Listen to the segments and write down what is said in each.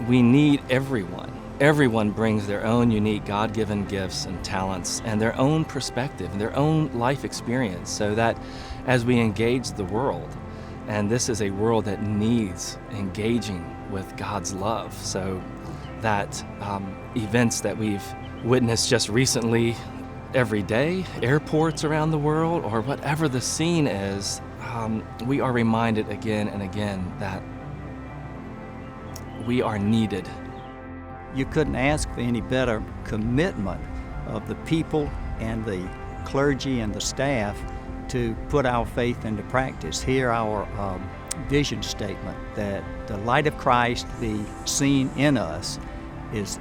we need everyone. Everyone brings their own unique God-given gifts and talents and their own perspective and their own life experience, so that as we engage the world, and this is a world that needs engaging with God's love, so that events that we've witnessed just recently every day, airports around the world, or whatever the scene is, we are reminded again and again that we are needed. You couldn't ask for any better commitment of the people and the clergy and the staff to put our faith into practice. Here our vision statement that the light of Christ be seen in us is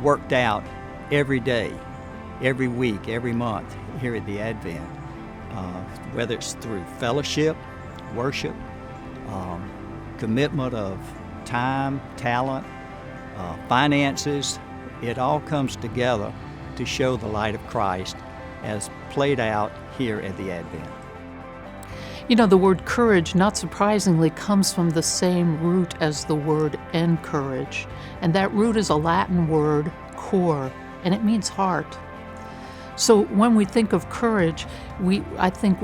worked out every day, every week, every month here at the Advent, whether it's through fellowship, worship, commitment of time, talent, finances. It all comes together to show the light of Christ as played out here at the Advent. You know, the word courage, not surprisingly, comes from the same root as the word encourage. And that root is a Latin word, cor, and it means heart. So when we think of courage, I think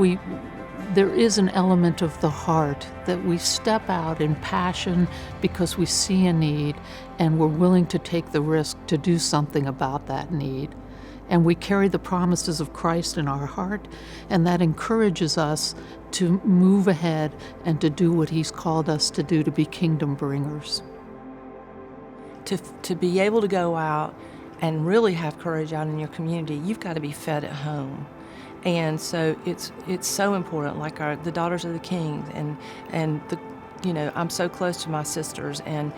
there is an element of the heart, that we step out in passion because we see a need and we're willing to take the risk to do something about that need. And we carry the promises of Christ in our heart, and that encourages us to move ahead and to do what He's called us to do, to be kingdom bringers. To be able to go out and really have courage out in your community, you've got to be fed at home. And so it's so important, like the Daughters of the King, and I'm so close to my sisters, and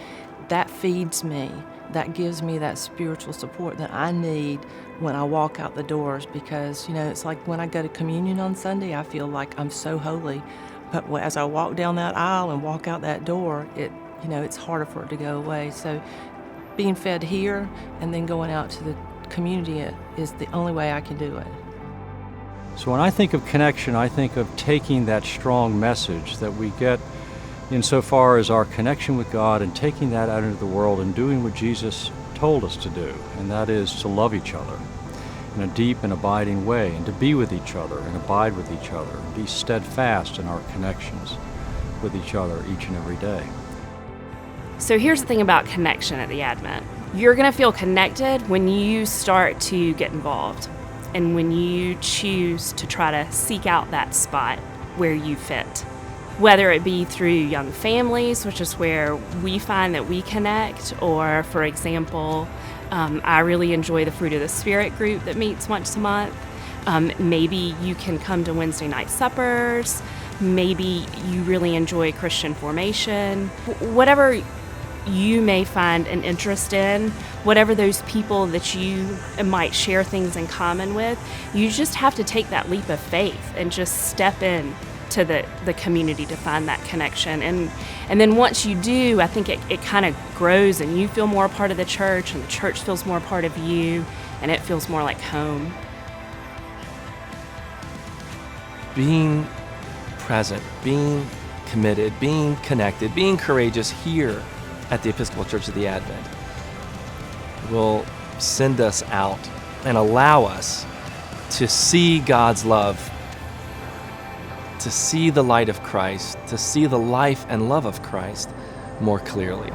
that feeds me. That gives me that spiritual support that I need when I walk out the doors, because, it's like when I go to communion on Sunday, I feel like I'm so holy. But as I walk down that aisle and walk out that door, it's harder for it to go away. So being fed here and then going out to the community is the only way I can do it. So when I think of connection, I think of taking that strong message that we get insofar as our connection with God and taking that out into the world and doing what Jesus told us to do, and that is to love each other in a deep and abiding way, and to be with each other and abide with each other, and be steadfast in our connections with each other each and every day. So here's the thing about connection at the Advent. You're going to feel connected when you start to get involved, and when you choose to try to seek out that spot where you fit. Whether it be through young families, which is where we find that we connect, or, for example, I really enjoy the Fruit of the Spirit group that meets once a month. Maybe you can come to Wednesday night suppers. Maybe you really enjoy Christian formation. Whatever you may find an interest in, whatever those people that you might share things in common with, you just have to take that leap of faith and just step in to the community to find that connection. And then once you do, I think it kind of grows, and you feel more a part of the church, and the church feels more a part of you, and it feels more like home. Being present, being committed, being connected, being courageous here at the Episcopal Church of the Advent will send us out and allow us to see God's love, to see the light of Christ, to see the life and love of Christ more clearly.